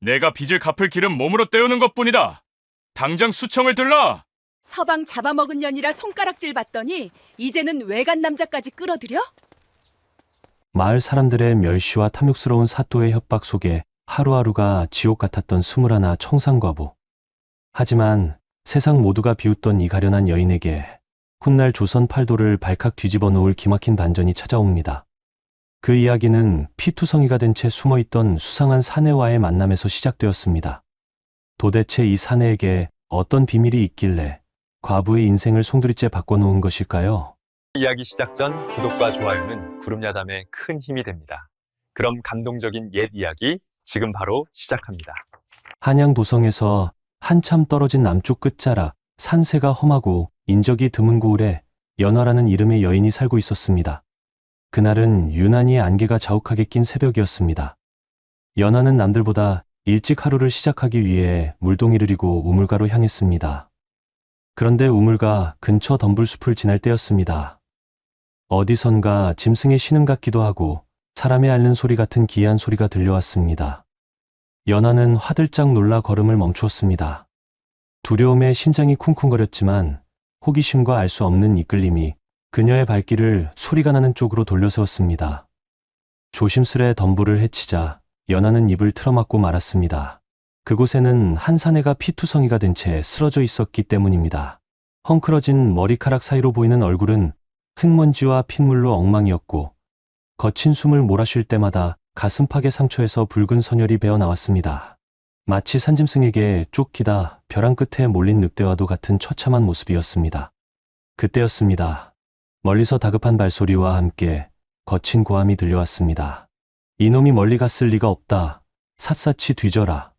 내가 빚을 갚을 길은 몸으로 때우는 것뿐이다. 당장 수청을 들라. 서방 잡아먹은 년이라 손가락질 받더니 이제는 외간 남자까지 끌어들여? 마을 사람들의 멸시와 탐욕스러운 사또의 협박 속에 하루하루가 지옥 같았던 21 청산과부. 하지만 세상 모두가 비웃던 이 가련한 여인에게 훗날 조선 팔도를 발칵 뒤집어 놓을 기막힌 반전이 찾아옵니다. 그 이야기는 피투성이가 된 채 숨어있던 수상한 사내와의 만남에서 시작되었습니다. 도대체 이 사내에게 어떤 비밀이 있길래 과부의 인생을 송두리째 바꿔놓은 것일까요? 이야기 시작 전 구독과 좋아요는 구름야담에 큰 힘이 됩니다. 그럼 감동적인 옛 이야기 지금 바로 시작합니다. 한양 도성에서 한참 떨어진 남쪽 끝자락 산세가 험하고 인적이 드문 고을에 연화라는 이름의 여인이 살고 있었습니다. 그날은 유난히 안개가 자욱하게 낀 새벽이었습니다. 연화는 남들보다 일찍 하루를 시작하기 위해 물동이를 이고 우물가로 향했습니다. 그런데 우물가 근처 덤불숲을 지날 때였습니다. 어디선가 짐승의 신음 같기도 하고 사람의 앓는 소리 같은 기이한 소리가 들려왔습니다. 연화는 화들짝 놀라 걸음을 멈추었습니다. 두려움에 심장이 쿵쿵거렸지만 호기심과 알 수 없는 이끌림이 그녀의 발길을 소리가 나는 쪽으로 돌려세웠습니다. 조심스레 덤불을 헤치자 연화는 입을 틀어막고 말았습니다. 그곳에는 한 사내가 피투성이가 된 채 쓰러져 있었기 때문입니다. 헝클어진 머리카락 사이로 보이는 얼굴은 흙먼지와 핏물로 엉망이었고 거친 숨을 몰아쉴 때마다 가슴팍의 상처에서 붉은 선혈이 배어 나왔습니다. 마치 산짐승에게 쫓기다 벼랑 끝에 몰린 늑대와도 같은 처참한 모습이었습니다. 그때였습니다. 멀리서 다급한 발소리와 함께 거친 고함이 들려왔습니다. 이놈이 멀리 갔을 리가 없다. 샅샅이 뒤져라.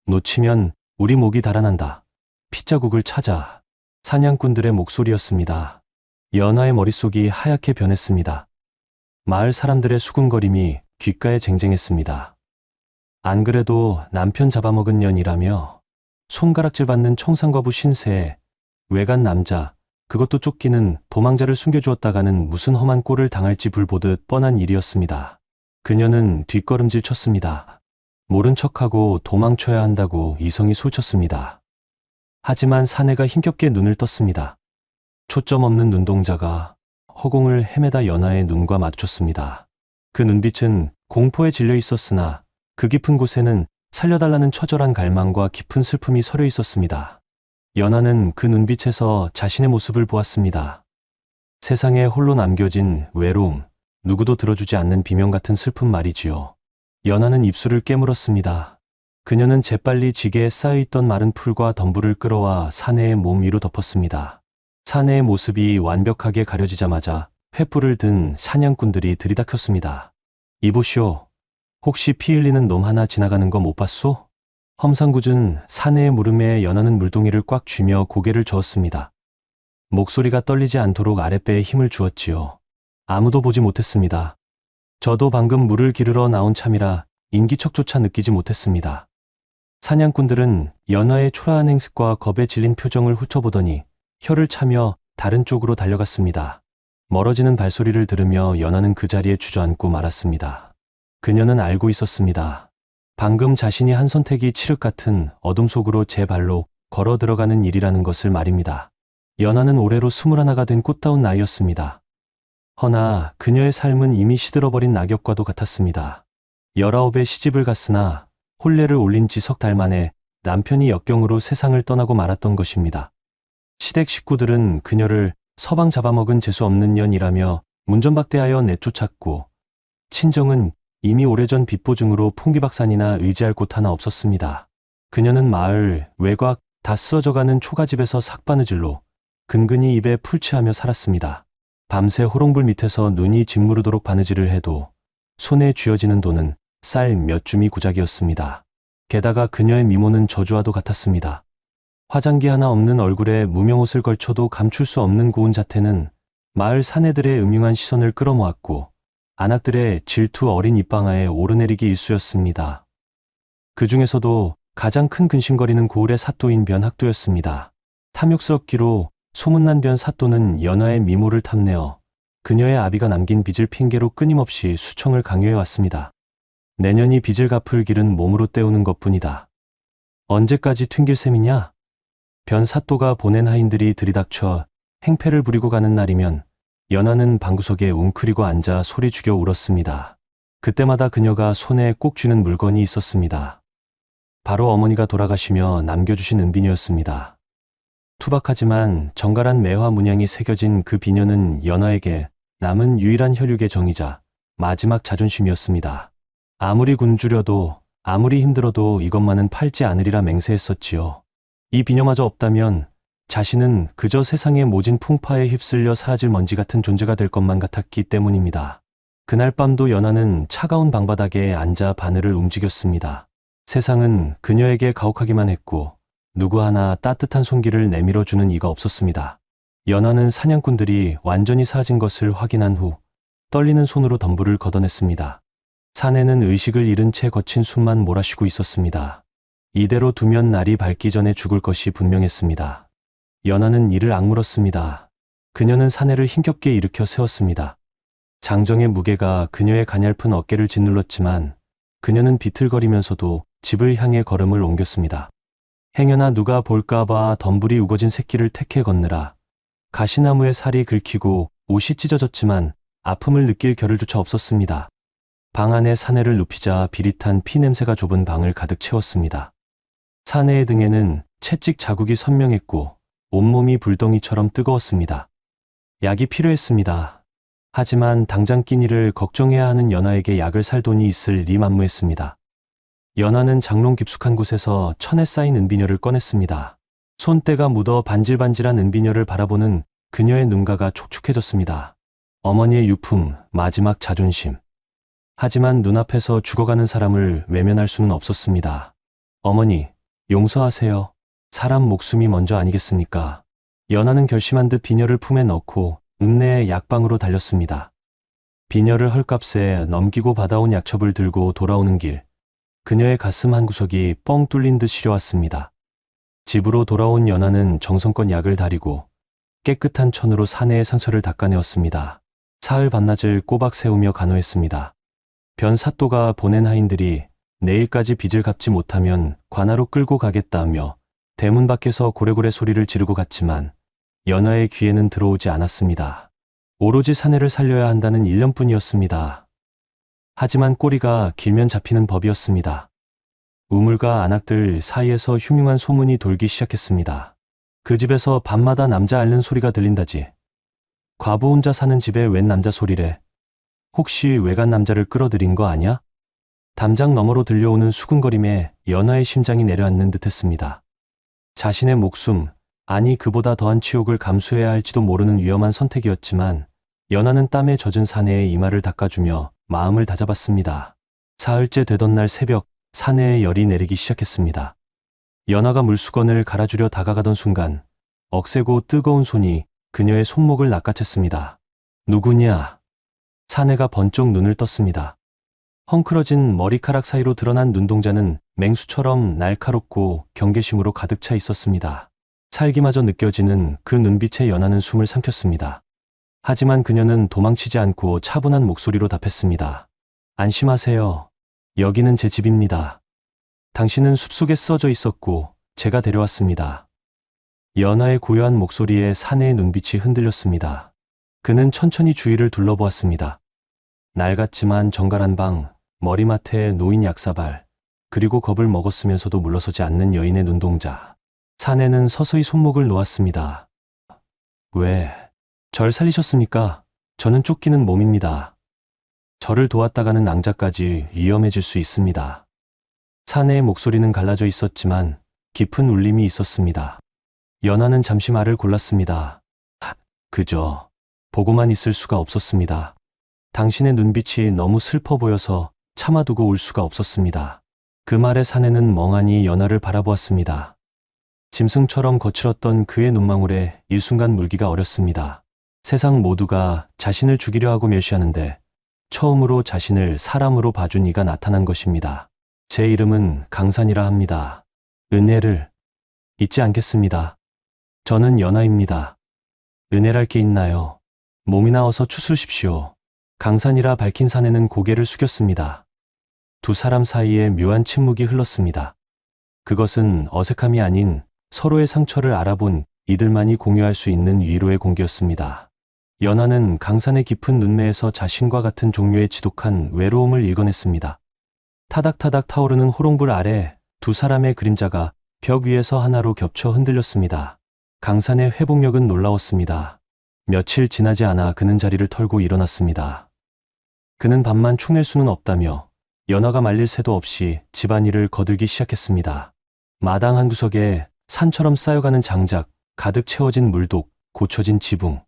놓치면 우리 목이 달아난다. 핏자국을 찾아. 사냥꾼들의 목소리였습니다. 연화의 머릿속이 하얗게 변했습니다. 마을 사람들의 수군거림이 귓가에 쟁쟁했습니다. 안 그래도 남편 잡아먹은 년이라며 손가락질 받는 청산과부 신세에 외간 남자, 그것도 쫓기는 도망자를 숨겨주었다가는 무슨 험한 꼴을 당할지 불보듯 뻔한 일이었습니다. 그녀는 뒷걸음질 쳤습니다. 모른 척하고 도망쳐야 한다고 이성이 솔쳤습니다. 하지만 사내가 힘겹게 눈을 떴습니다. 초점 없는 눈동자가 허공을 헤매다 연화의 눈과 마주쳤습니다. 그 눈빛은 공포에 질려 있었으나 그 깊은 곳에는 살려달라는 처절한 갈망과 깊은 슬픔이 서려 있었습니다. 연화는 그 눈빛에서 자신의 모습을 보았습니다. 세상에 홀로 남겨진 외로움, 누구도 들어주지 않는 비명 같은 슬픔 말이지요. 연화는 입술을 깨물었습니다. 그녀는 재빨리 지게에 쌓여있던 마른 풀과 덤불을 끌어와 사내의 몸 위로 덮었습니다. 사내의 모습이 완벽하게 가려지자마자 횃불을 든 사냥꾼들이 들이닥쳤습니다. 이보시오. 혹시 피 흘리는 놈 하나 지나가는 거 못 봤소? 험상궂은 사내의 물음에 연화는 물동이를 꽉 쥐며 고개를 저었습니다. 목소리가 떨리지 않도록 아랫배에 힘을 주었지요. 아무도 보지 못했습니다. 저도 방금 물을 기르러 나온 참이라 인기척조차 느끼지 못했습니다. 사냥꾼들은 연화의 초라한 행색과 겁에 질린 표정을 훑어보더니 혀를 차며 다른 쪽으로 달려갔습니다. 멀어지는 발소리를 들으며 연화는 그 자리에 주저앉고 말았습니다. 그녀는 알고 있었습니다. 방금 자신이 한 선택이 칠흑 같은 어둠 속으로 제 발로 걸어 들어가는 일이라는 것을 말입니다. 연화는 올해로 21가 된 꽃다운 나이였습니다. 허나 그녀의 삶은 이미 시들어버린 낙엽과도 같았습니다. 19에 시집을 갔으나 혼례를 올린 지 석 달 만에 남편이 역경으로 세상을 떠나고 말았던 것입니다. 시댁 식구들은 그녀를 서방 잡아먹은 재수 없는 년이라며 문전박대하여 내쫓았고 친정은 이미 오래전 빚보증으로 풍기박산이나 의지할 곳 하나 없었습니다. 그녀는 마을 외곽 다 쓰러져가는 초가집에서 삭바느질로 근근히 입에 풀칠하며 살았습니다. 밤새 호롱불 밑에서 눈이 짓무르도록 바느질을 해도 손에 쥐어지는 돈은 쌀 몇 줌이 고작이었습니다. 게다가 그녀의 미모는 저주와도 같았습니다. 화장기 하나 없는 얼굴에 무명옷을 걸쳐도 감출 수 없는 고운 자태는 마을 사내들의 음흉한 시선을 끌어모았고 안악들의 질투 어린 입방아에 오르내리기 일쑤였습니다. 그 중에서도 가장 큰 근심거리는 고을의 사또인 변학도였습니다. 탐욕스럽기로 소문난 변 사또는 연화의 미모를 탐내어 그녀의 아비가 남긴 빚을 핑계로 끊임없이 수청을 강요해왔습니다. 내년이 빚을 갚을 길은 몸으로 때우는 것뿐이다. 언제까지 튕길 셈이냐? 변사또가 보낸 하인들이 들이닥쳐 행패를 부리고 가는 날이면 연하는 방구석에 웅크리고 앉아 소리 죽여 울었습니다. 그때마다 그녀가 손에 꼭 쥐는 물건이 있었습니다. 바로 어머니가 돌아가시며 남겨주신 은비녀였습니다. 투박하지만 정갈한 매화 문양이 새겨진 그 비녀는 연하에게 남은 유일한 혈육의 정이자 마지막 자존심이었습니다. 아무리 굶주려도 아무리 힘들어도 이것만은 팔지 않으리라 맹세했었지요. 이 비녀마저 없다면 자신은 그저 세상의 모진 풍파에 휩쓸려 사라질 먼지 같은 존재가 될 것만 같았기 때문입니다. 그날 밤도 연하는 차가운 방바닥에 앉아 바늘을 움직였습니다. 세상은 그녀에게 가혹하기만 했고 누구 하나 따뜻한 손길을 내밀어주는 이가 없었습니다. 연하는 사냥꾼들이 완전히 사라진 것을 확인한 후 떨리는 손으로 덤불을 걷어냈습니다. 산에는 의식을 잃은 채 거친 숨만 몰아쉬고 있었습니다. 이대로 두면 날이 밝기 전에 죽을 것이 분명했습니다. 연하는 이를 악물었습니다. 그녀는 사내를 힘겹게 일으켜 세웠습니다. 장정의 무게가 그녀의 가냘픈 어깨를 짓눌렀지만 그녀는 비틀거리면서도 집을 향해 걸음을 옮겼습니다. 행여나 누가 볼까봐 덤불이 우거진 새끼를 택해 걷느라 가시나무에 살이 긁히고 옷이 찢어졌지만 아픔을 느낄 겨를조차 없었습니다. 방 안에 사내를 눕히자 비릿한 피냄새가 좁은 방을 가득 채웠습니다. 사내의 등에는 채찍 자국이 선명했고 온몸이 불덩이처럼 뜨거웠습니다. 약이 필요했습니다. 하지만 당장 끼니를 걱정해야 하는 연하에게 약을 살 돈이 있을 리 만무했습니다. 연하는 장롱 깊숙한 곳에서 천에 쌓인 은비녀를 꺼냈습니다. 손때가 묻어 반질반질한 은비녀를 바라보는 그녀의 눈가가 촉촉해졌습니다. 어머니의 유품, 마지막 자존심. 하지만 눈앞에서 죽어가는 사람을 외면할 수는 없었습니다. 어머니, 용서하세요. 사람 목숨이 먼저 아니겠습니까? 연하는 결심한 듯 비녀를 품에 넣고 읍내의 약방으로 달렸습니다. 비녀를 헐값에 넘기고 받아온 약첩을 들고 돌아오는 길, 그녀의 가슴 한구석이 뻥 뚫린 듯 시려왔습니다. 집으로 돌아온 연하는 정성껏 약을 다리고 깨끗한 천으로 사내의 상처를 닦아내었습니다. 사흘 밤낮을 꼬박 세우며 간호했습니다. 변사또가 보낸 하인들이 내일까지 빚을 갚지 못하면 관하로 끌고 가겠다며 대문 밖에서 고래고래 소리를 지르고 갔지만 연하의 귀에는 들어오지 않았습니다. 오로지 사내를 살려야 한다는 일념뿐이었습니다. 하지만 꼬리가 길면 잡히는 법이었습니다. 우물과 안악들 사이에서 흉흉한 소문이 돌기 시작했습니다. 그 집에서 밤마다 남자 앓는 소리가 들린다지. 과부 혼자 사는 집에 웬 남자 소리래. 혹시 외간 남자를 끌어들인 거 아냐? 담장 너머로 들려오는 수근거림에 연하의 심장이 내려앉는 듯했습니다. 자신의 목숨, 아니 그보다 더한 치욕을 감수해야 할지도 모르는 위험한 선택이었지만 연하는 땀에 젖은 사내의 이마를 닦아주며 마음을 다잡았습니다. 사흘째 되던 날 새벽 사내의 열이 내리기 시작했습니다. 연하가 물수건을 갈아주려 다가가던 순간 억세고 뜨거운 손이 그녀의 손목을 낚아챘습니다. 누구냐? 사내가 번쩍 눈을 떴습니다. 헝클어진 머리카락 사이로 드러난 눈동자는 맹수처럼 날카롭고 경계심으로 가득 차 있었습니다. 살기마저 느껴지는 그 눈빛에 연하는 숨을 삼켰습니다. 하지만 그녀는 도망치지 않고 차분한 목소리로 답했습니다. 안심하세요. 여기는 제 집입니다. 당신은 숲속에 쓰러져 있었고 제가 데려왔습니다. 연하의 고요한 목소리에 사내의 눈빛이 흔들렸습니다. 그는 천천히 주위를 둘러보았습니다. 낡았지만 정갈한 방, 머리맡에 놓인 약사발, 그리고 겁을 먹었으면서도 물러서지 않는 여인의 눈동자. 사내는 서서히 손목을 놓았습니다. 왜? 절 살리셨습니까? 저는 쫓기는 몸입니다. 저를 도왔다가는 낭자까지 위험해질 수 있습니다. 사내의 목소리는 갈라져 있었지만 깊은 울림이 있었습니다. 연하는 잠시 말을 골랐습니다. 그저 보고만 있을 수가 없었습니다. 당신의 눈빛이 너무 슬퍼 보여서 참아두고 울 수가 없었습니다. 그 말에 사내는 멍하니 연하를 바라보았습니다. 짐승처럼 거칠었던 그의 눈망울에 일순간 물기가 어렸습니다. 세상 모두가 자신을 죽이려 하고 멸시하는데 처음으로 자신을 사람으로 봐준 이가 나타난 것입니다. 제 이름은 강산이라 합니다. 은혜를 잊지 않겠습니다. 저는 연하입니다. 은혜랄 게 있나요? 몸이 나와서 추스십시오. 강산이라 밝힌 사내는 고개를 숙였습니다. 두 사람 사이에 묘한 침묵이 흘렀습니다. 그것은 어색함이 아닌 서로의 상처를 알아본 이들만이 공유할 수 있는 위로의 공기였습니다. 연하는 강산의 깊은 눈매에서 자신과 같은 종류의 지독한 외로움을 읽어냈습니다. 타닥타닥 타오르는 호롱불 아래 두 사람의 그림자가 벽 위에서 하나로 겹쳐 흔들렸습니다. 강산의 회복력은 놀라웠습니다. 며칠 지나지 않아 그는 자리를 털고 일어났습니다. 그는 밤만 축낼 수는 없다며 연하가 말릴 새도 없이 집안일을 거들기 시작했습니다. 마당 한 구석에 산처럼 쌓여가는 장작, 가득 채워진 물독, 고쳐진 지붕.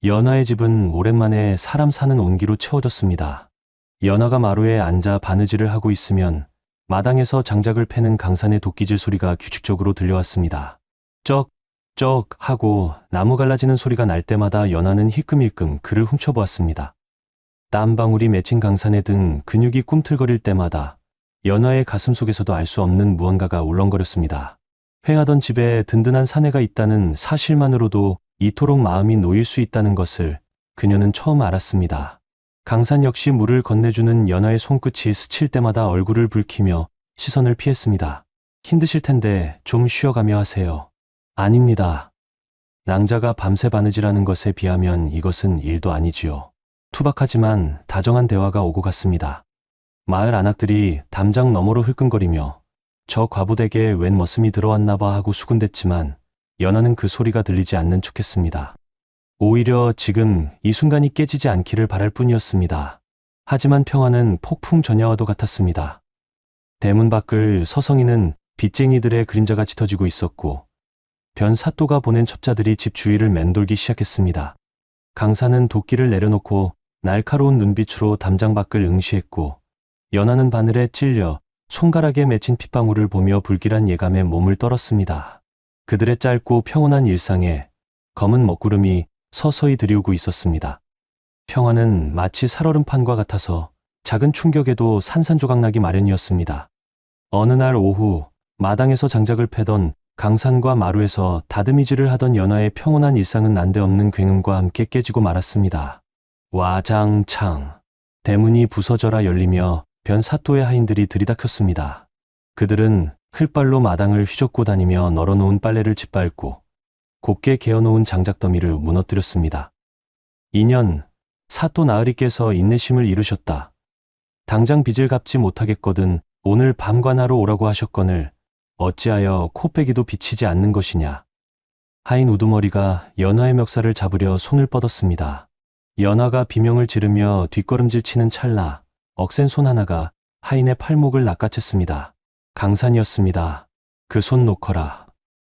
연하의 집은 오랜만에 사람 사는 온기로 채워졌습니다. 연하가 마루에 앉아 바느질을 하고 있으면 마당에서 장작을 패는 강산의 도끼질 소리가 규칙적으로 들려왔습니다. 쩍, 쩍 하고 나무 갈라지는 소리가 날 때마다 연하는 힐끔힐끔 그를 훔쳐보았습니다. 땀방울이 맺힌 강산의 등 근육이 꿈틀거릴 때마다 연하의 가슴 속에서도 알 수 없는 무언가가 울렁거렸습니다. 횡하던 집에 든든한 사내가 있다는 사실만으로도 이토록 마음이 놓일 수 있다는 것을 그녀는 처음 알았습니다. 강산 역시 물을 건네주는 연하의 손끝이 스칠 때마다 얼굴을 붉히며 시선을 피했습니다. 힘드실 텐데 좀 쉬어가며 하세요. 아닙니다. 낭자가 밤새 바느질하는 것에 비하면 이것은 일도 아니지요. 투박하지만 다정한 대화가 오고 갔습니다. 마을 안악들이 담장 너머로 흘끔거리며 저 과부댁에 웬 머슴이 들어왔나 봐 하고 수군댔지만 연하는 그 소리가 들리지 않는 척했습니다. 오히려 지금 이 순간이 깨지지 않기를 바랄 뿐이었습니다. 하지만 평화는 폭풍 전야와도 같았습니다. 대문 밖을 서성이는 빚쟁이들의 그림자가 짙어지고 있었고 변 사또가 보낸 첩자들이 집 주위를 맴돌기 시작했습니다. 강산은 도끼를 내려놓고 날카로운 눈빛으로 담장 밖을 응시했고 연하는 바늘에 찔려 손가락에 맺힌 핏방울을 보며 불길한 예감에 몸을 떨었습니다. 그들의 짧고 평온한 일상에 검은 먹구름이 서서히 들이우고 있었습니다. 평화는 마치 살얼음판과 같아서 작은 충격에도 산산조각나기 마련이었습니다. 어느 날 오후 마당에서 장작을 패던 강산과 마루에서 다듬이질을 하던 연하의 평온한 일상은 난데없는 굉음과 함께 깨지고 말았습니다. 와장창. 대문이 부서져라 열리며 변 사또의 하인들이 들이닥쳤습니다. 그들은 흙발로 마당을 휘젓고 다니며 널어놓은 빨래를 짓밟고 곱게 개어놓은 장작더미를 무너뜨렸습니다. 2년, 사또 나으리께서 인내심을 이루셨다. 당장 빚을 갚지 못하겠거든 오늘 밤관하러 오라고 하셨거늘 어찌하여 코빼기도 비치지 않는 것이냐. 하인 우두머리가 연하의 멱살을 잡으려 손을 뻗었습니다. 연하가 비명을 지르며 뒷걸음질 치는 찰나 억센 손 하나가 하인의 팔목을 낚아챘습니다. 강산이었습니다. 그 손 놓거라.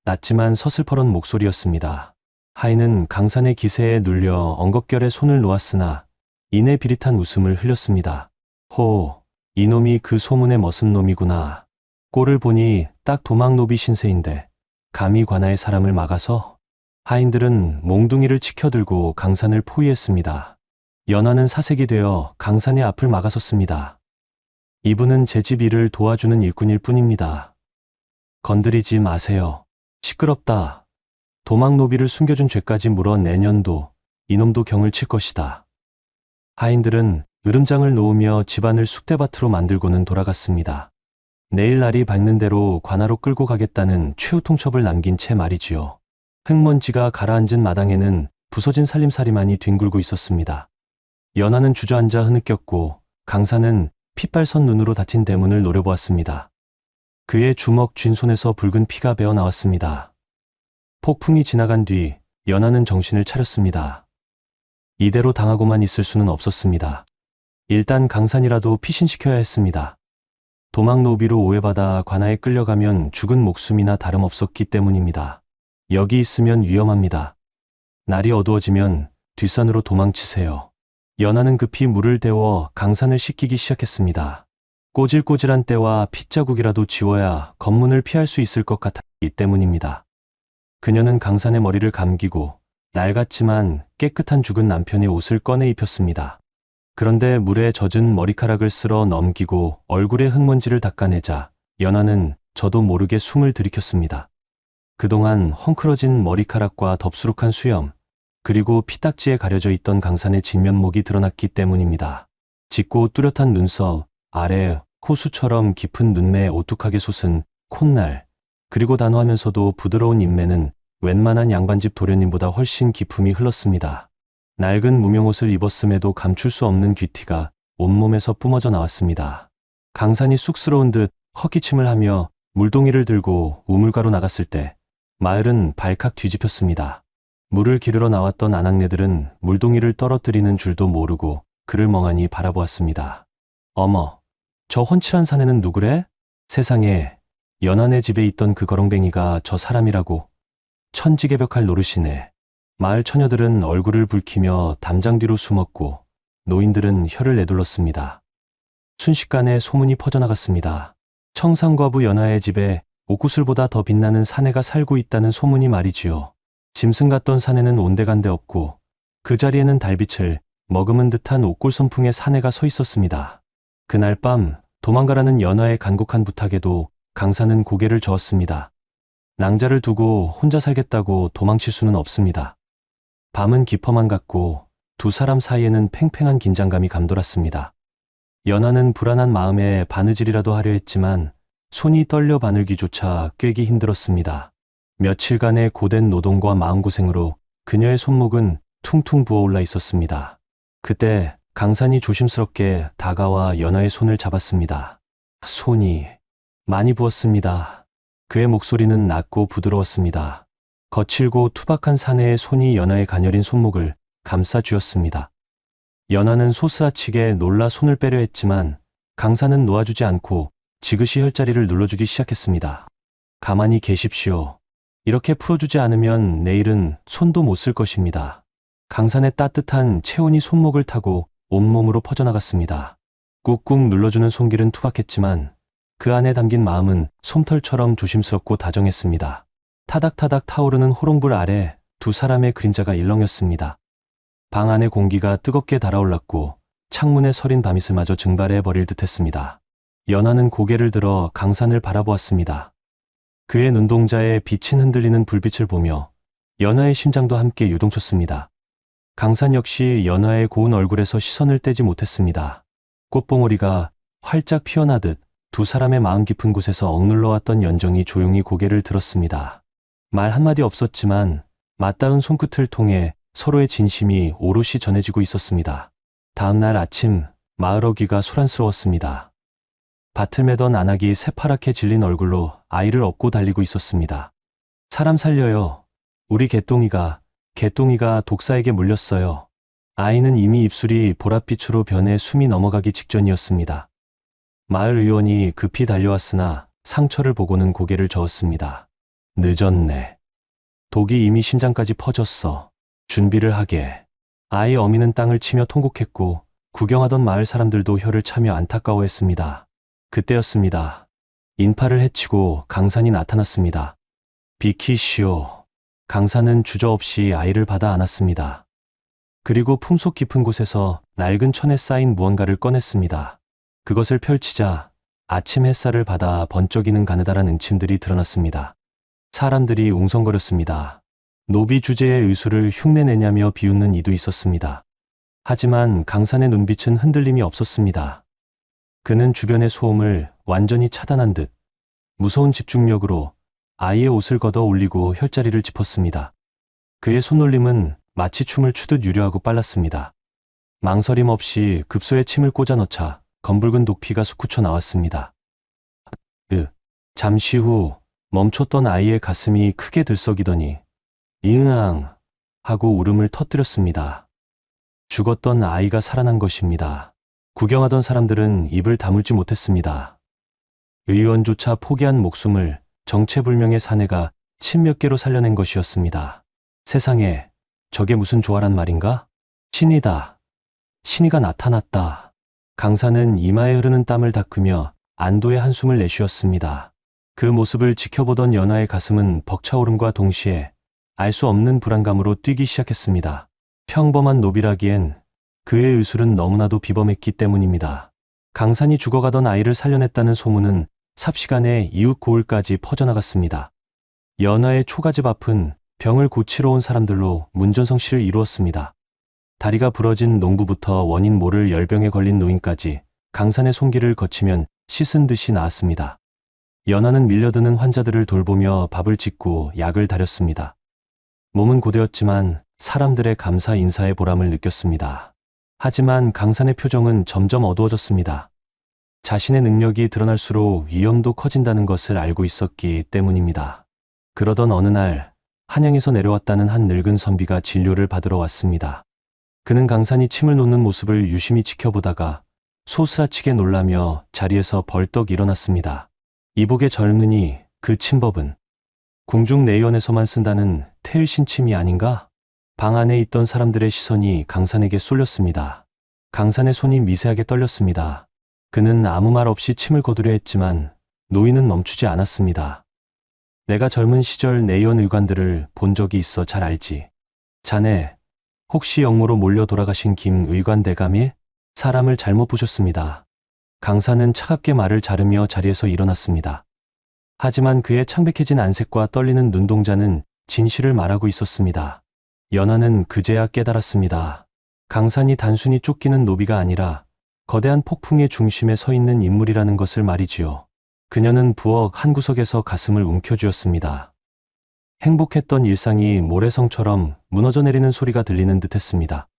낮지만 서슬퍼런 목소리였습니다. 하인은 강산의 기세에 눌려 엉겁결에 손을 놓았으나 이내 비릿한 웃음을 흘렸습니다. 호, 이놈이 그 소문의 머슴 놈이구나. 꼴을 보니 딱 도망노비 신세인데 감히 관아의 사람을 막아서. 하인들은 몽둥이를 치켜들고 강산을 포위했습니다. 연하는 사색이 되어 강산의 앞을 막아섰습니다. 이분은 제 집 일을 도와주는 일꾼일 뿐입니다. 건드리지 마세요. 시끄럽다. 도망노비를 숨겨준 죄까지 물어 내년도 이놈도 경을 칠 것이다. 하인들은 으름장을 놓으며 집안을 쑥대밭으로 만들고는 돌아갔습니다. 내일 날이 밝는 대로 관하로 끌고 가겠다는 최후 통첩을 남긴 채 말이지요. 흙먼지가 가라앉은 마당에는 부서진 살림살이만이 뒹굴고 있었습니다. 연하는 주저앉아 흐느꼈고 강산은 핏발선 눈으로 닫힌 대문을 노려보았습니다. 그의 주먹 쥔 손에서 붉은 피가 배어 나왔습니다. 폭풍이 지나간 뒤 연하는 정신을 차렸습니다. 이대로 당하고만 있을 수는 없었습니다. 일단 강산이라도 피신시켜야 했습니다. 도망노비로 오해받아 관아에 끌려가면 죽은 목숨이나 다름없었기 때문입니다. 여기 있으면 위험합니다. 날이 어두워지면 뒷산으로 도망치세요. 연하는 급히 물을 데워 강산을 씻기기 시작했습니다. 꼬질꼬질한 때와 핏자국이라도 지워야 검문을 피할 수 있을 것 같았기 때문입니다. 그녀는 강산의 머리를 감기고 낡았지만 깨끗한 죽은 남편의 옷을 꺼내 입혔습니다. 그런데 물에 젖은 머리카락을 쓸어 넘기고 얼굴에 흙먼지를 닦아내자 연하는 저도 모르게 숨을 들이켰습니다. 그동안 헝클어진 머리카락과 덥수룩한 수염, 그리고 피딱지에 가려져 있던 강산의 진면목이 드러났기 때문입니다. 짙고 뚜렷한 눈썹, 아래 호수처럼 깊은 눈매에 오뚝하게 솟은 콧날, 그리고 단호하면서도 부드러운 인매는 웬만한 양반집 도련님보다 훨씬 기품이 흘렀습니다. 낡은 무명옷을 입었음에도 감출 수 없는 귀티가 온몸에서 뿜어져 나왔습니다. 강산이 쑥스러운 듯 헛기침을 하며 물동이를 들고 우물가로 나갔을 때 마을은 발칵 뒤집혔습니다. 물을 기르러 나왔던 아낙네들은 물동이를 떨어뜨리는 줄도 모르고 그를 멍하니 바라보았습니다. 어머, 저 훤칠한 사내는 누구래? 세상에, 연하네 집에 있던 그 거렁뱅이가 저 사람이라고. 천지개벽할 노릇이네. 마을 처녀들은 얼굴을 붉히며 담장 뒤로 숨었고 노인들은 혀를 내둘렀습니다. 순식간에 소문이 퍼져나갔습니다. 청상과부 연하의 집에 옥구슬보다 더 빛나는 사내가 살고 있다는 소문이 말이지요. 짐승 같던 사내는 온데간데 없고 그 자리에는 달빛을 머금은 듯한 옥골 선풍의 사내가 서 있었습니다. 그날 밤 도망가라는 연하의 간곡한 부탁에도 강산은 고개를 저었습니다. 낭자를 두고 혼자 살겠다고 도망칠 수는 없습니다. 밤은 깊어만 갔고 두 사람 사이에는 팽팽한 긴장감이 감돌았습니다. 연하는 불안한 마음에 바느질이라도 하려 했지만 손이 떨려 바늘기조차 꿰기 힘들었습니다. 며칠간의 고된 노동과 마음고생으로 그녀의 손목은 퉁퉁 부어올라 있었습니다. 그때 강산이 조심스럽게 다가와 연하의 손을 잡았습니다. 손이 많이 부었습니다. 그의 목소리는 낮고 부드러웠습니다. 거칠고 투박한 사내의 손이 연하의 가녀린 손목을 감싸 쥐었습니다. 연하는 소스라치게 놀라 손을 빼려 했지만 강산은 놓아주지 않고 지그시 혈자리를 눌러주기 시작했습니다. 가만히 계십시오. 이렇게 풀어주지 않으면 내일은 손도 못 쓸 것입니다. 강산의 따뜻한 체온이 손목을 타고 온몸으로 퍼져나갔습니다. 꾹꾹 눌러주는 손길은 투박했지만 그 안에 담긴 마음은 솜털처럼 조심스럽고 다정했습니다. 타닥타닥 타오르는 호롱불 아래 두 사람의 그림자가 일렁였습니다. 방 안의 공기가 뜨겁게 달아올랐고 창문에 서린 밤이슬마저 증발해 버릴 듯했습니다. 연하는 고개를 들어 강산을 바라보았습니다. 그의 눈동자에 빛이 흔들리는 불빛을 보며 연하의 심장도 함께 요동쳤습니다. 강산 역시 연하의 고운 얼굴에서 시선을 떼지 못했습니다. 꽃봉오리가 활짝 피어나듯 두 사람의 마음 깊은 곳에서 억눌러왔던 연정이 조용히 고개를 들었습니다. 말 한마디 없었지만 맞닿은 손끝을 통해 서로의 진심이 오롯이 전해지고 있었습니다. 다음 날 아침 마을 어귀가 소란스러웠습니다. 밭을 매던 아낙이 새파랗게 질린 얼굴로 아이를 업고 달리고 있었습니다. 사람 살려요. 우리 개똥이가 독사에게 물렸어요. 아이는 이미 입술이 보랏빛으로 변해 숨이 넘어가기 직전이었습니다. 마을 의원이 급히 달려왔으나 상처를 보고는 고개를 저었습니다. 늦었네. 독이 이미 심장까지 퍼졌어. 준비를 하게. 아이 어미는 땅을 치며 통곡했고 구경하던 마을 사람들도 혀를 차며 안타까워했습니다. 그때였습니다. 인파를 해치고 강산이 나타났습니다. 비키시오. 강산은 주저없이 아이를 받아 안았습니다. 그리고 품속 깊은 곳에서 낡은 천에 쌓인 무언가를 꺼냈습니다. 그것을 펼치자 아침 햇살을 받아 번쩍이는 가느다란 은침들이 드러났습니다. 사람들이 웅성거렸습니다. 노비 주제의 의술을 흉내내냐며 비웃는 이도 있었습니다. 하지만 강산의 눈빛은 흔들림이 없었습니다. 그는 주변의 소음을 완전히 차단한 듯 무서운 집중력으로 아이의 옷을 걷어 올리고 혈자리를 짚었습니다. 그의 손놀림은 마치 춤을 추듯 유려하고 빨랐습니다. 망설임 없이 급소에 침을 꽂아 넣자 검붉은 독피가 솟구쳐 나왔습니다. 잠시 후 멈췄던 아이의 가슴이 크게 들썩이더니 이응앙 하고 울음을 터뜨렸습니다. 죽었던 아이가 살아난 것입니다. 구경하던 사람들은 입을 다물지 못했습니다. 의원조차 포기한 목숨을 정체불명의 사내가 침 몇 개로 살려낸 것이었습니다. 세상에, 저게 무슨 조화란 말인가? 신이다. 신이가 나타났다. 강산은 이마에 흐르는 땀을 닦으며 안도의 한숨을 내쉬었습니다. 그 모습을 지켜보던 연하의 가슴은 벅차오름과 동시에 알 수 없는 불안감으로 뛰기 시작했습니다. 평범한 노비라기엔 그의 의술은 너무나도 비범했기 때문입니다. 강산이 죽어가던 아이를 살려냈다는 소문은 삽시간에 이웃 고을까지 퍼져나갔습니다. 연하의 초가집 앞은 병을 고치러 온 사람들로 문전성시를 이루었습니다. 다리가 부러진 농부부터 원인 모를 열병에 걸린 노인까지 강산의 손길을 거치면 씻은 듯이 나았습니다. 연하는 밀려드는 환자들을 돌보며 밥을 짓고 약을 다렸습니다. 몸은 고되었지만 사람들의 감사 인사의 보람을 느꼈습니다. 하지만 강산의 표정은 점점 어두워졌습니다. 자신의 능력이 드러날수록 위험도 커진다는 것을 알고 있었기 때문입니다. 그러던 어느 날 한양에서 내려왔다는 한 늙은 선비가 진료를 받으러 왔습니다. 그는 강산이 침을 놓는 모습을 유심히 지켜보다가 소스라치게 놀라며 자리에서 벌떡 일어났습니다. 이복의 젊은이, 그 침법은 궁중내의원에서만 쓴다는 태일신침이 아닌가? 방 안에 있던 사람들의 시선이 강산에게 쏠렸습니다. 강산의 손이 미세하게 떨렸습니다. 그는 아무 말 없이 침을 거두려 했지만 노인은 멈추지 않았습니다. 내가 젊은 시절 내의원 의관들을 본 적이 있어 잘 알지. 자네, 혹시 역모로 몰려 돌아가신 김 의관 대감이? 사람을 잘못 보셨습니다. 강산은 차갑게 말을 자르며 자리에서 일어났습니다. 하지만 그의 창백해진 안색과 떨리는 눈동자는 진실을 말하고 있었습니다. 연하는 그제야 깨달았습니다. 강산이 단순히 쫓기는 노비가 아니라 거대한 폭풍의 중심에 서 있는 인물이라는 것을 말이지요. 그녀는 부엌 한 구석에서 가슴을 움켜쥐었습니다. 행복했던 일상이 모래성처럼 무너져 내리는 소리가 들리는 듯했습니다.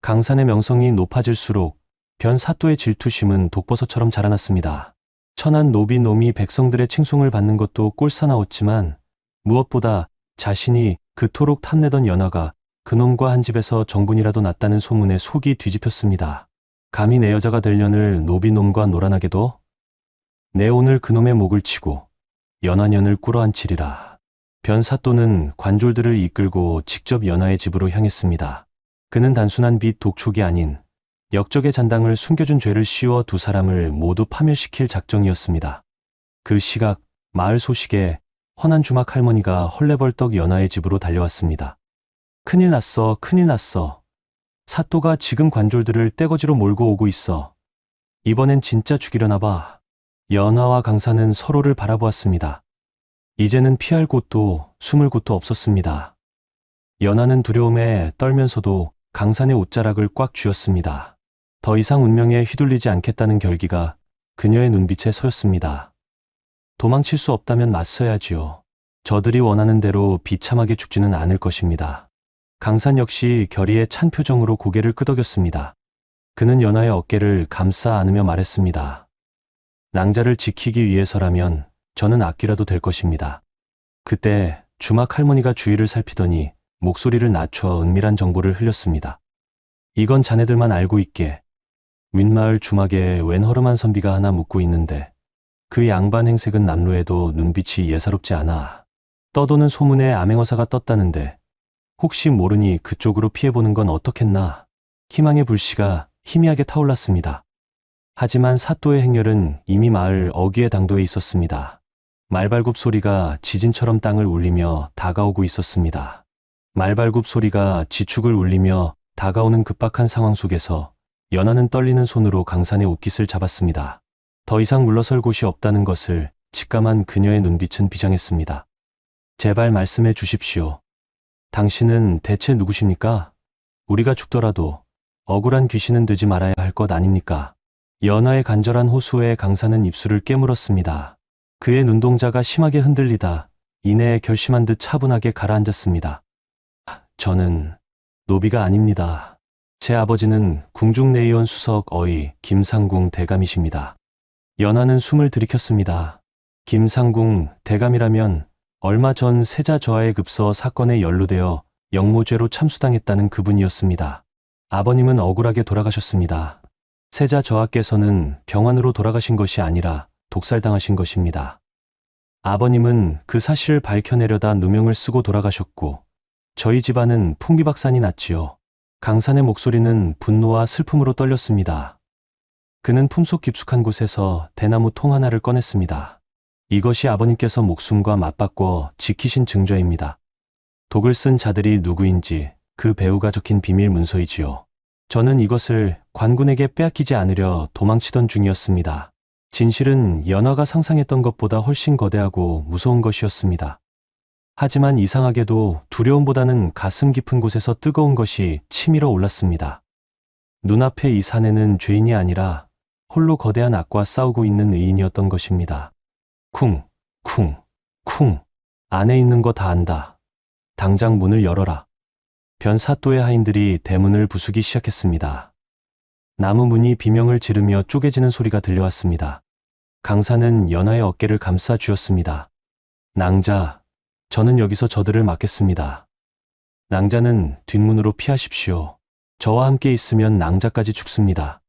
강산의 명성이 높아질수록 변 사또의 질투심은 독버섯처럼 자라났습니다. 천한 노비놈이 백성들의 칭송을 받는 것도 꼴사나웠지만 무엇보다 자신이 그토록 탐내던 연하가 그놈과 한 집에서 정분이라도 났다는 소문에 속이 뒤집혔습니다. 감히 내 여자가 될 년을 노비놈과 놀아나게도? 내 오늘 그놈의 목을 치고 연하년을 꿇어앉히리라. 변사또는 관졸들을 이끌고 직접 연하의 집으로 향했습니다. 그는 단순한 빚 독촉이 아닌 역적의 잔당을 숨겨준 죄를 씌워 두 사람을 모두 파멸시킬 작정이었습니다. 그 시각 마을 소식에 헌한 주막 할머니가 헐레벌떡 연하의 집으로 달려왔습니다. 큰일 났어, 큰일 났어. 사또가 지금 관졸들을 떼거지로 몰고 오고 있어. 이번엔 진짜 죽이려나 봐. 연하와 강산은 서로를 바라보았습니다. 이제는 피할 곳도 숨을 곳도 없었습니다. 연하는 두려움에 떨면서도 강산의 옷자락을 꽉 쥐었습니다. 더 이상 운명에 휘둘리지 않겠다는 결기가 그녀의 눈빛에 서였습니다. 도망칠 수 없다면 맞서야지요. 저들이 원하는 대로 비참하게 죽지는 않을 것입니다. 강산 역시 결의에 찬 표정으로 고개를 끄덕였습니다. 그는 연하의 어깨를 감싸 안으며 말했습니다. 낭자를 지키기 위해서라면 저는 악귀라도 될 것입니다. 그때 주막 할머니가 주위를 살피더니 목소리를 낮춰 은밀한 정보를 흘렸습니다. 이건 자네들만 알고 있게. 윗마을 주막에 웬 허름한 선비가 하나 묵고 있는데 그 양반 행색은 남루해도 눈빛이 예사롭지 않아. 떠도는 소문에 암행어사가 떴다는데 혹시 모르니 그쪽으로 피해보는 건 어떻겠나. 희망의 불씨가 희미하게 타올랐습니다. 하지만 사또의 행렬은 이미 마을 어귀의 당도에 있었습니다. 말발굽 소리가 지진처럼 땅을 울리며 다가오고 있었습니다. 말발굽 소리가 지축을 울리며 다가오는 급박한 상황 속에서 연하는 떨리는 손으로 강산의 옷깃을 잡았습니다. 더 이상 물러설 곳이 없다는 것을 직감한 그녀의 눈빛은 비장했습니다. 제발 말씀해 주십시오. 당신은 대체 누구십니까? 우리가 죽더라도 억울한 귀신은 되지 말아야 할 것 아닙니까? 연하의 간절한 호소에 강산은 입술을 깨물었습니다. 그의 눈동자가 심하게 흔들리다 이내 결심한 듯 차분하게 가라앉았습니다. 저는 노비가 아닙니다. 제 아버지는 궁중내의원 수석 어의 김상궁 대감이십니다. 연하는 숨을 들이켰습니다. 김상궁 대감이라면 얼마 전 세자 저하의 급서 사건에 연루되어 역모죄로 참수당했다는 그분이었습니다. 아버님은 억울하게 돌아가셨습니다. 세자 저하께서는 병환으로 돌아가신 것이 아니라 독살당하신 것입니다. 아버님은 그 사실을 밝혀내려다 누명을 쓰고 돌아가셨고 저희 집안은 풍비박산이 났지요. 강산의 목소리는 분노와 슬픔으로 떨렸습니다. 그는 품속 깊숙한 곳에서 대나무 통 하나를 꺼냈습니다. 이것이 아버님께서 목숨과 맞바꿔 지키신 증거입니다. 독을 쓴 자들이 누구인지 그 배후가 적힌 비밀 문서이지요. 저는 이것을 관군에게 빼앗기지 않으려 도망치던 중이었습니다. 진실은 연하가 상상했던 것보다 훨씬 거대하고 무서운 것이었습니다. 하지만 이상하게도 두려움보다는 가슴 깊은 곳에서 뜨거운 것이 치밀어 올랐습니다. 눈앞에 이 사내는 죄인이 아니라 홀로 거대한 악과 싸우고 있는 의인이었던 것입니다. 쿵, 쿵, 쿵. 안에 있는 거 다 안다. 당장 문을 열어라. 변사또의 하인들이 대문을 부수기 시작했습니다. 나무 문이 비명을 지르며 쪼개지는 소리가 들려왔습니다. 강사는 연하의 어깨를 감싸 쥐었습니다. 낭자, 저는 여기서 저들을 막겠습니다. 낭자는 뒷문으로 피하십시오. 저와 함께 있으면 낭자까지 죽습니다.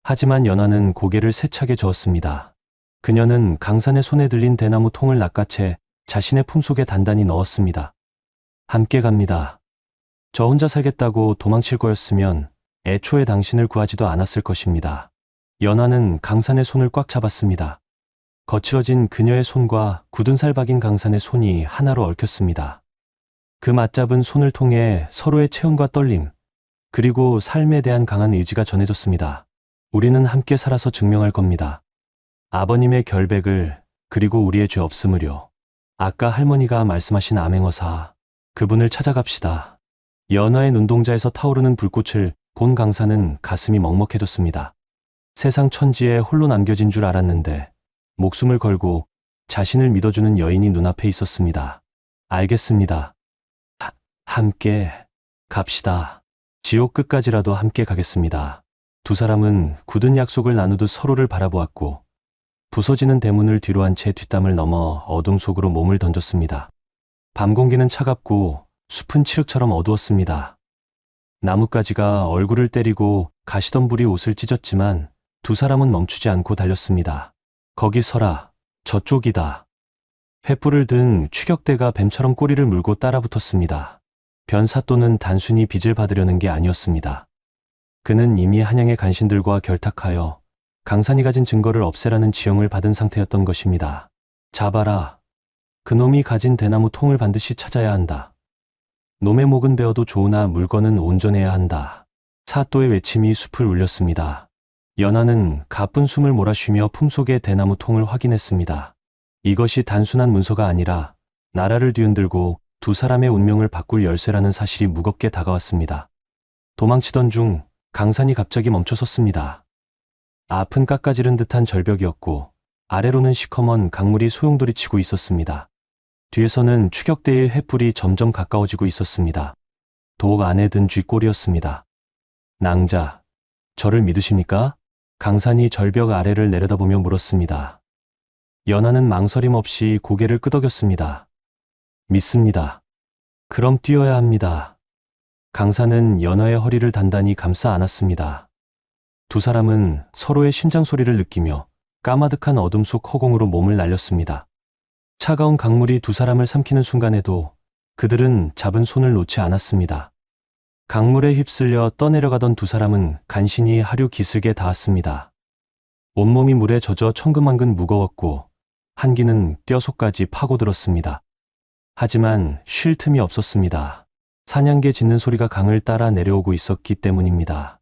하지만 연하는 고개를 세차게 저었습니다. 그녀는 강산의 손에 들린 대나무 통을 낚아채 자신의 품속에 단단히 넣었습니다. 함께 갑니다. 저 혼자 살겠다고 도망칠 거였으면 애초에 당신을 구하지도 않았을 것입니다. 연하는 강산의 손을 꽉 잡았습니다. 거칠어진 그녀의 손과 굳은 살 박인 강산의 손이 하나로 얽혔습니다. 그 맞잡은 손을 통해 서로의 체온과 떨림, 그리고 삶에 대한 강한 의지가 전해졌습니다. 우리는 함께 살아서 증명할 겁니다. 아버님의 결백을, 그리고 우리의 죄 없음을요. 아까 할머니가 말씀하신 암행어사, 그분을 찾아갑시다. 연하의 눈동자에서 타오르는 불꽃을 본 강사는 가슴이 먹먹해졌습니다. 세상 천지에 홀로 남겨진 줄 알았는데 목숨을 걸고 자신을 믿어주는 여인이 눈앞에 있었습니다. 알겠습니다. 함께 갑시다. 지옥 끝까지라도 함께 가겠습니다. 두 사람은 굳은 약속을 나누듯 서로를 바라보았고 부서지는 대문을 뒤로 한 채 뒷담을 넘어 어둠 속으로 몸을 던졌습니다. 밤 공기는 차갑고 숲은 칠흑처럼 어두웠습니다. 나뭇가지가 얼굴을 때리고 가시덤불이 옷을 찢었지만 두 사람은 멈추지 않고 달렸습니다. 거기 서라. 저쪽이다. 횃불을 든 추격대가 뱀처럼 꼬리를 물고 따라붙었습니다. 변사또는 단순히 빚을 받으려는 게 아니었습니다. 그는 이미 한양의 간신들과 결탁하여 강산이 가진 증거를 없애라는 지형을 받은 상태였던 것입니다. 잡아라. 그놈이 가진 대나무 통을 반드시 찾아야 한다. 놈의 목은 베어도 좋으나 물건은 온전해야 한다. 사또의 외침이 숲을 울렸습니다. 연하는 가쁜 숨을 몰아쉬며 품속의 대나무 통을 확인했습니다. 이것이 단순한 문서가 아니라 나라를 뒤흔들고 두 사람의 운명을 바꿀 열쇠라는 사실이 무겁게 다가왔습니다. 도망치던 중 강산이 갑자기 멈춰섰습니다. 앞은 깎아지른 듯한 절벽이었고 아래로는 시커먼 강물이 소용돌이치고 있었습니다. 뒤에서는 추격대의 횃불이 점점 가까워지고 있었습니다. 독 안에 든 쥐꼬리였습니다. 낭자, 저를 믿으십니까? 강산이 절벽 아래를 내려다보며 물었습니다. 연하는 망설임 없이 고개를 끄덕였습니다. 믿습니다. 그럼 뛰어야 합니다. 강산은 연하의 허리를 단단히 감싸 안았습니다. 두 사람은 서로의 심장 소리를 느끼며 까마득한 어둠 속 허공으로 몸을 날렸습니다. 차가운 강물이 두 사람을 삼키는 순간에도 그들은 잡은 손을 놓지 않았습니다. 강물에 휩쓸려 떠내려가던 두 사람은 간신히 하류 기슭에 닿았습니다. 온몸이 물에 젖어 천근만근 무거웠고 한기는 뼛속까지 파고들었습니다. 하지만 쉴 틈이 없었습니다. 사냥개 짖는 소리가 강을 따라 내려오고 있었기 때문입니다.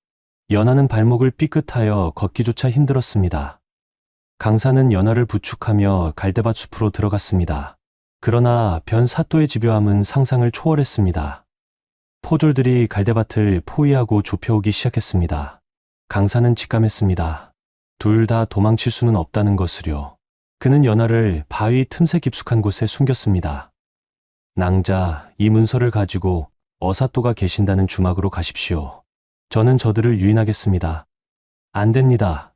연하는 발목을 삐끗하여 걷기조차 힘들었습니다. 강사는 연하를 부축하며 갈대밭 숲으로 들어갔습니다. 그러나 변사또의 집요함은 상상을 초월했습니다. 포졸들이 갈대밭을 포위하고 좁혀오기 시작했습니다. 강사는 직감했습니다. 둘 다 도망칠 수는 없다는 것을요. 그는 연하를 바위 틈새 깊숙한 곳에 숨겼습니다. 낭자, 이 문서를 가지고 어사또가 계신다는 주막으로 가십시오. 저는 저들을 유인하겠습니다. 안 됩니다.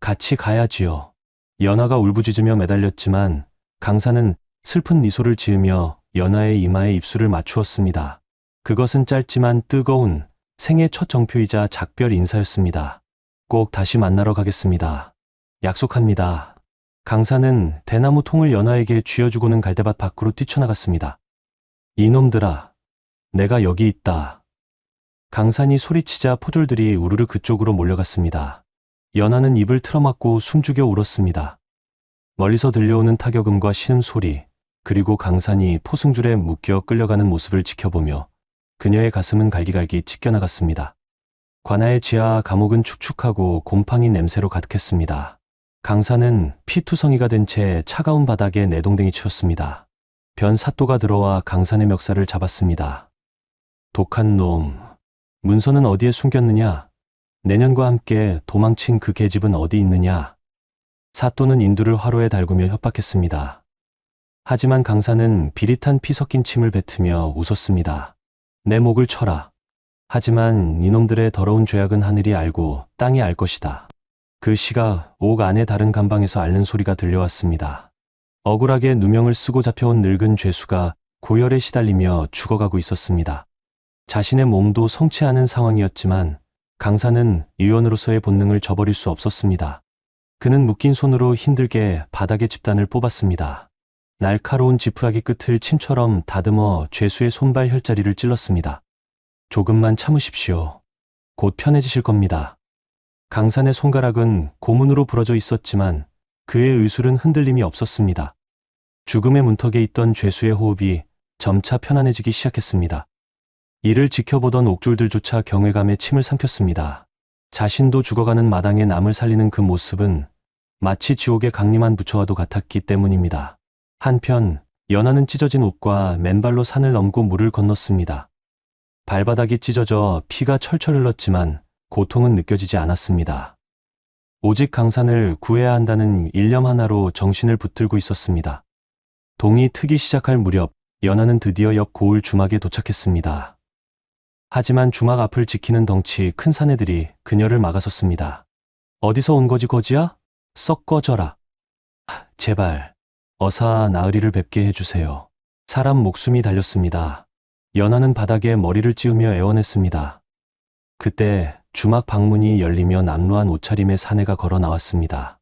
같이 가야지요. 연하가 울부짖으며 매달렸지만 강사는 슬픈 미소를 지으며 연하의 이마에 입술을 맞추었습니다. 그것은 짧지만 뜨거운 생애 첫 정표이자 작별 인사였습니다. 꼭 다시 만나러 가겠습니다. 약속합니다. 강사는 대나무 통을 연하에게 쥐어주고는 갈대밭 밖으로 뛰쳐나갔습니다. 이놈들아, 내가 여기 있다. 강산이 소리치자 포졸들이 우르르 그쪽으로 몰려갔습니다. 연하는 입을 틀어막고 숨죽여 울었습니다. 멀리서 들려오는 타격음과 신음소리, 그리고 강산이 포승줄에 묶여 끌려가는 모습을 지켜보며 그녀의 가슴은 갈기갈기 찢겨나갔습니다. 관아의 지하 감옥은 축축하고 곰팡이 냄새로 가득했습니다. 강산은 피투성이가 된 채 차가운 바닥에 내동댕이 치웠습니다. 변사또가 들어와 강산의 멱살을 잡았습니다. 독한 놈, 문서는 어디에 숨겼느냐? 내년과 함께 도망친 그 계집은 어디 있느냐? 사또는 인두를 화로에 달구며 협박했습니다. 하지만 강사는 비릿한 피 섞인 침을 뱉으며 웃었습니다. 내 목을 쳐라. 하지만 이놈들의 더러운 죄악은 하늘이 알고 땅이 알 것이다. 그 시각 옥 안의 다른 감방에서 앓는 소리가 들려왔습니다. 억울하게 누명을 쓰고 잡혀온 늙은 죄수가 고열에 시달리며 죽어가고 있었습니다. 자신의 몸도 성치 않은 상황이었지만 강사는 의원으로서의 본능을 저버릴 수 없었습니다. 그는 묶인 손으로 힘들게 바닥의 집단을 뽑았습니다. 날카로운 지푸라기 끝을 침처럼 다듬어 죄수의 손발 혈자리를 찔렀습니다. 조금만 참으십시오. 곧 편해지실 겁니다. 강산의 손가락은 고문으로 부러져 있었지만 그의 의술은 흔들림이 없었습니다. 죽음의 문턱에 있던 죄수의 호흡이 점차 편안해지기 시작했습니다. 이를 지켜보던 옥졸들조차 경외감에 침을 삼켰습니다. 자신도 죽어가는 마당에 남을 살리는 그 모습은 마치 지옥의 강림한 부처와도 같았기 때문입니다. 한편 연하는 찢어진 옷과 맨발로 산을 넘고 물을 건넜습니다. 발바닥이 찢어져 피가 철철 흘렀지만 고통은 느껴지지 않았습니다. 오직 강산을 구해야 한다는 일념 하나로 정신을 붙들고 있었습니다. 동이 트기 시작할 무렵 연하는 드디어 옆 고을 주막에 도착했습니다. 하지만 주막 앞을 지키는 덩치 큰 사내들이 그녀를 막아섰습니다. 어디서 온 거지 거지야? 썩 꺼져라. 제발 어사 나으리를 뵙게 해주세요. 사람 목숨이 달렸습니다. 연하는 바닥에 머리를 찌우며 애원했습니다. 그때 주막 방문이 열리며 남루한 옷차림의 사내가 걸어 나왔습니다.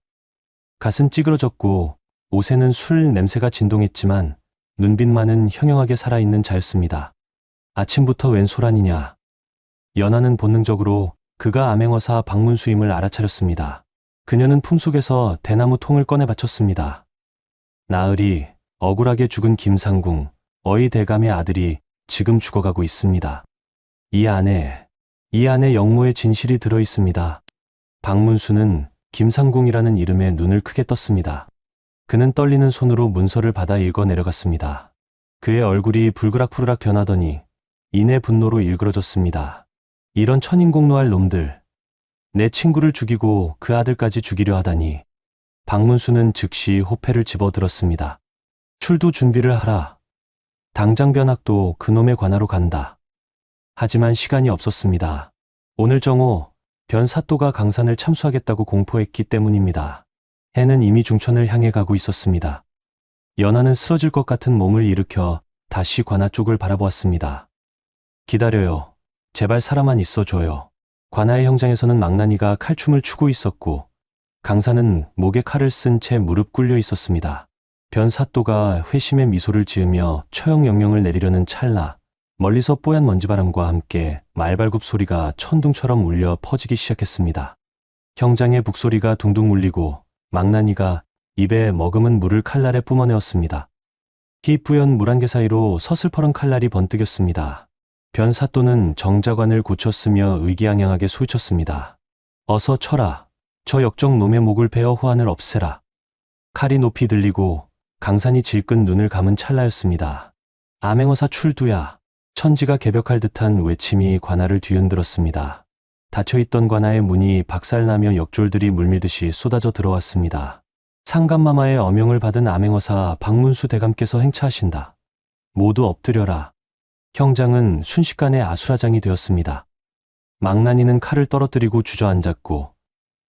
갓은 찌그러졌고 옷에는 술 냄새가 진동했지만 눈빛만은 형형하게 살아있는 자였습니다. 아침부터 웬 소란이냐? 연하는 본능적으로 그가 암행어사 박문수임을 알아차렸습니다. 그녀는 품속에서 대나무 통을 꺼내 바쳤습니다. 나으리, 억울하게 죽은 김상궁, 어이 대감의 아들이 지금 죽어가고 있습니다. 이 안에 영모의 진실이 들어있습니다. 박문수는 김상궁이라는 이름에 눈을 크게 떴습니다. 그는 떨리는 손으로 문서를 받아 읽어 내려갔습니다. 그의 얼굴이 불그락푸르락 변하더니 이내 분노로 일그러졌습니다. 이런 천인공노할 놈들. 내 친구를 죽이고 그 아들까지 죽이려 하다니. 박문수는 즉시 호패를 집어들었습니다. 출두 준비를 하라. 당장 변학도 그놈의 관하로 간다. 하지만 시간이 없었습니다. 오늘 정오 변사또가 강산을 참수하겠다고 공포했기 때문입니다. 해는 이미 중천을 향해 가고 있었습니다. 연하는 쓰러질 것 같은 몸을 일으켜 다시 관하 쪽을 바라보았습니다. 기다려요. 제발 살아만 있어줘요. 관하의 형장에서는 망나니가 칼춤을 추고 있었고 강산은 목에 칼을 쓴 채 무릎 꿇려 있었습니다. 변사또가 회심의 미소를 지으며 처형 명령을 내리려는 찰나 멀리서 뽀얀 먼지바람과 함께 말발굽 소리가 천둥처럼 울려 퍼지기 시작했습니다. 형장의 북소리가 둥둥 울리고 망나니가 입에 머금은 물을 칼날에 뿜어내었습니다. 희뿌연 물 한 개 사이로 서슬퍼런 칼날이 번뜩였습니다. 변사또는 정자관을 고쳤으며 의기양양하게 소리쳤습니다. 어서 쳐라. 저 역적 놈의 목을 베어 후환을 없애라. 칼이 높이 들리고 강산이 질끈 눈을 감은 찰나였습니다. 암행어사 출두야. 천지가 개벽할 듯한 외침이 관하를 뒤흔들었습니다. 닫혀있던 관하의 문이 박살나며 역졸들이 물밀듯이 쏟아져 들어왔습니다. 상감마마의 어명을 받은 암행어사 박문수 대감께서 행차하신다. 모두 엎드려라. 형장은 순식간에 아수라장이 되었습니다. 망나니는 칼을 떨어뜨리고 주저앉았고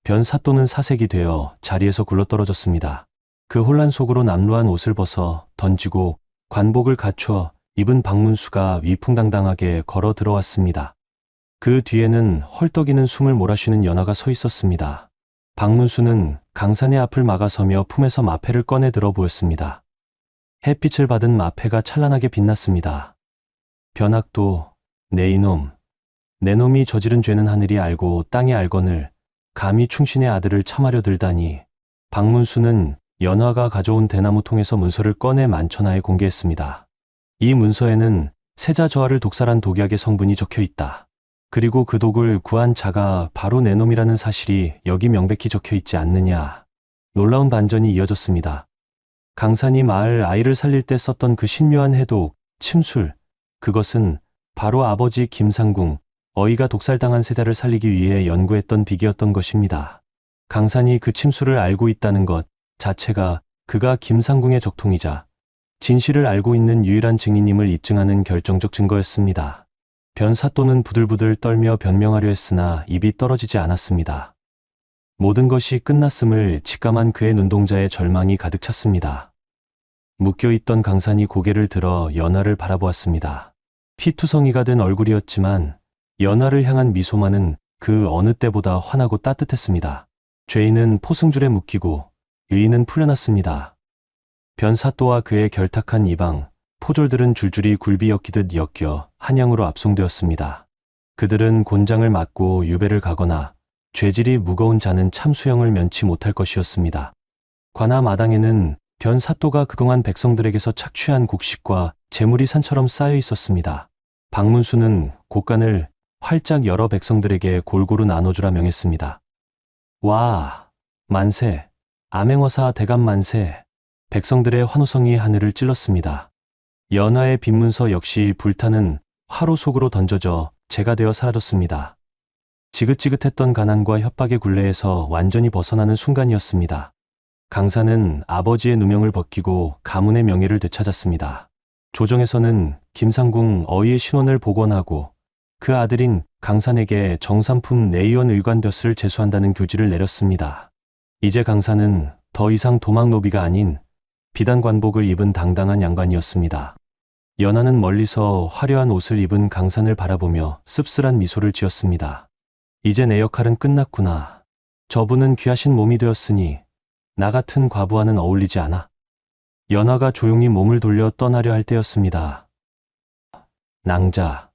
변사또는 사색이 되어 자리에서 굴러떨어졌습니다. 그 혼란 속으로 남루한 옷을 벗어 던지고 관복을 갖춰 입은 박문수가 위풍당당하게 걸어 들어왔습니다. 그 뒤에는 헐떡이는 숨을 몰아쉬는 연하가 서 있었습니다. 박문수는 강산의 앞을 막아서며 품에서 마패를 꺼내 들어 보였습니다. 햇빛을 받은 마패가 찬란하게 빛났습니다. 변학도 내 이놈, 내 놈이 저지른 죄는 하늘이 알고 땅이 알거늘 감히 충신의 아들을 참하려 들다니. 박문수는 연화가 가져온 대나무 통에서 문서를 꺼내 만천하에 공개했습니다. 이 문서에는 세자저하를 독살한 독약의 성분이 적혀 있다. 그리고 그 독을 구한 자가 바로 내 놈이라는 사실이 여기 명백히 적혀 있지 않느냐. 놀라운 반전이 이어졌습니다. 강산이 마을 아이를 살릴 때 썼던 그 신묘한 해독, 침술, 그것은 바로 아버지 김상궁, 어이가 독살당한 세자를 살리기 위해 연구했던 비기였던 것입니다. 강산이 그 침수를 알고 있다는 것 자체가 그가 김상궁의 적통이자 진실을 알고 있는 유일한 증인임을 입증하는 결정적 증거였습니다. 변사또는 부들부들 떨며 변명하려 했으나 입이 떨어지지 않았습니다. 모든 것이 끝났음을 직감한 그의 눈동자에 절망이 가득 찼습니다. 묶여있던 강산이 고개를 들어 연하를 바라보았습니다. 피투성이가 된 얼굴이었지만 연하를 향한 미소만은 그 어느 때보다 환하고 따뜻했습니다. 죄인은 포승줄에 묶이고 의인은 풀려났습니다. 변사또와 그의 결탁한 이방, 포졸들은 줄줄이 굴비 엮이듯 엮여 한양으로 압송되었습니다. 그들은 곤장을 맞고 유배를 가거나 죄질이 무거운 자는 참수형을 면치 못할 것이었습니다. 관아 마당에는 변사또가 그동안 백성들에게서 착취한 곡식과 재물이 산처럼 쌓여 있었습니다. 박문수는 곡간을 활짝 열어 백성들에게 골고루 나눠주라 명했습니다. 와, 만세, 암행어사 대감 만세. 백성들의 환호성이 하늘을 찔렀습니다. 연하의 빈문서 역시 불타는 화로 속으로 던져져 재가 되어 사라졌습니다. 지긋지긋했던 가난과 협박의 굴레에서 완전히 벗어나는 순간이었습니다. 강산은 아버지의 누명을 벗기고 가문의 명예를 되찾았습니다. 조정에서는 김상궁 어이의 신원을 복원하고 그 아들인 강산에게 정삼품 내의원 의관벼슬을 제수한다는 교지를 내렸습니다. 이제 강산은 더 이상 도망노비가 아닌 비단 관복을 입은 당당한 양반이었습니다. 연하는 멀리서 화려한 옷을 입은 강산을 바라보며 씁쓸한 미소를 지었습니다. 이제 내 역할은 끝났구나. 저분은 귀하신 몸이 되었으니 나 같은 과부와는 어울리지 않아. 연하가 조용히 몸을 돌려 떠나려 할 때였습니다. 낭자.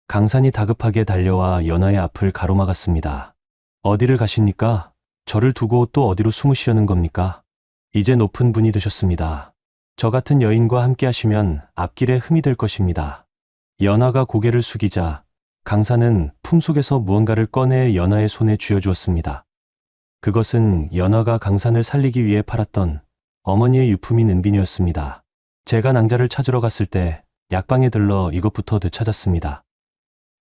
강산이 다급하게 달려와 연하의 앞을 가로막았습니다. 어디를 가십니까? 저를 두고 또 어디로 숨으시려는 겁니까? 이제 높은 분이 되셨습니다. 저 같은 여인과 함께 하시면 앞길에 흠이 될 것입니다. 연하가 고개를 숙이자 강산은 품속에서 무언가를 꺼내 연하의 손에 쥐어주었습니다. 그것은 연하가 강산을 살리기 위해 팔았던 어머니의 유품인 은비녀였습니다. 제가 낭자를 찾으러 갔을 때 약방에 들러 이것부터 되찾았습니다.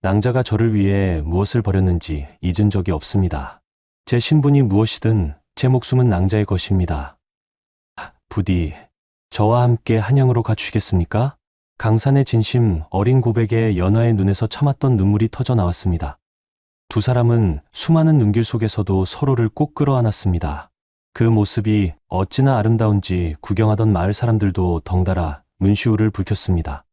낭자가 저를 위해 무엇을 버렸는지 잊은 적이 없습니다. 제 신분이 무엇이든 제 목숨은 낭자의 것입니다. 부디 저와 함께 한양으로 가주시겠습니까? 강산의 진심 어린 고백에 연하의 눈에서 참았던 눈물이 터져 나왔습니다. 두 사람은 수많은 눈길 속에서도 서로를 꼭 끌어안았습니다. 그 모습이 어찌나 아름다운지 구경하던 마을 사람들도 덩달아 문시우를 붉혔습니다.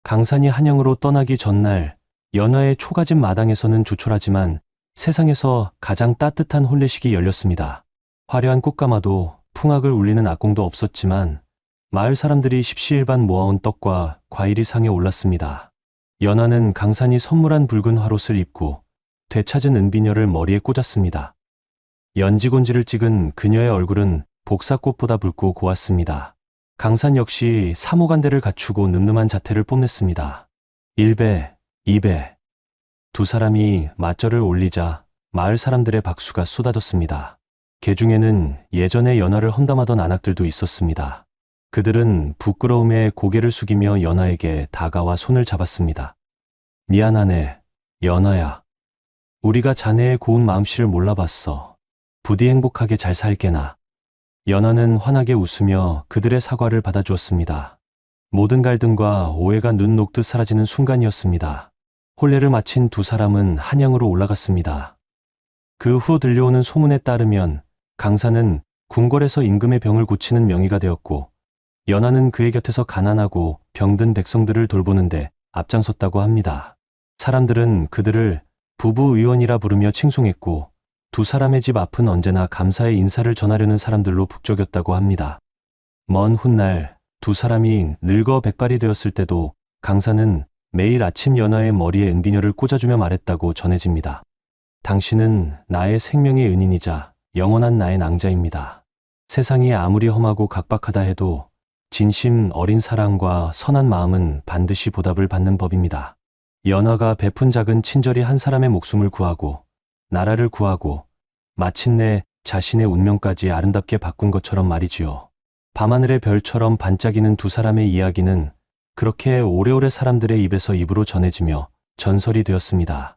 강산이 한양으로 떠나기 전날 연하의 초가집 마당에서는 조촐하지만 세상에서 가장 따뜻한 혼례식이 열렸습니다. 화려한 꽃가마도 풍악을 울리는 악공도 없었지만 마을 사람들이 십시일반 모아온 떡과 과일이 상에 올랐습니다. 연하는 강산이 선물한 붉은 화롯을 입고 되찾은 은비녀를 머리에 꽂았습니다. 연지곤지를 찍은 그녀의 얼굴은 복사꽃보다 붉고 고왔습니다. 강산 역시 사모간대를 갖추고 늠름한 자태를 뽐냈습니다. 1배, 2배. 두 사람이 맞절을 올리자 마을 사람들의 박수가 쏟아졌습니다. 개 중에는 예전에 연하를 험담하던 안악들도 있었습니다. 그들은 부끄러움에 고개를 숙이며 연하에게 다가와 손을 잡았습니다. 미안하네, 연하야. 우리가 자네의 고운 마음씨를 몰라봤어. 부디 행복하게 잘 살게나. 연하는 환하게 웃으며 그들의 사과를 받아주었습니다. 모든 갈등과 오해가 눈 녹듯 사라지는 순간이었습니다. 혼례를 마친 두 사람은 한양으로 올라갔습니다. 그 후 들려오는 소문에 따르면 강산은 궁궐에서 임금의 병을 고치는 명의가 되었고 연하는 그의 곁에서 가난하고 병든 백성들을 돌보는데 앞장섰다고 합니다. 사람들은 그들을 부부의원이라 부르며 칭송했고 두 사람의 집 앞은 언제나 감사의 인사를 전하려는 사람들로 북적였다고 합니다. 먼 훗날 두 사람이 늙어 백발이 되었을 때도 강산은 매일 아침 연하의 머리에 은비녀를 꽂아주며 말했다고 전해집니다. 당신은 나의 생명의 은인이자 영원한 나의 낭자입니다. 세상이 아무리 험하고 각박하다 해도 진심 어린 사랑과 선한 마음은 반드시 보답을 받는 법입니다. 연하가 베푼 작은 친절이 한 사람의 목숨을 구하고 나라를 구하고 마침내 자신의 운명까지 아름답게 바꾼 것처럼 말이지요. 밤하늘의 별처럼 반짝이는 두 사람의 이야기는 그렇게 오래오래 사람들의 입에서 입으로 전해지며 전설이 되었습니다.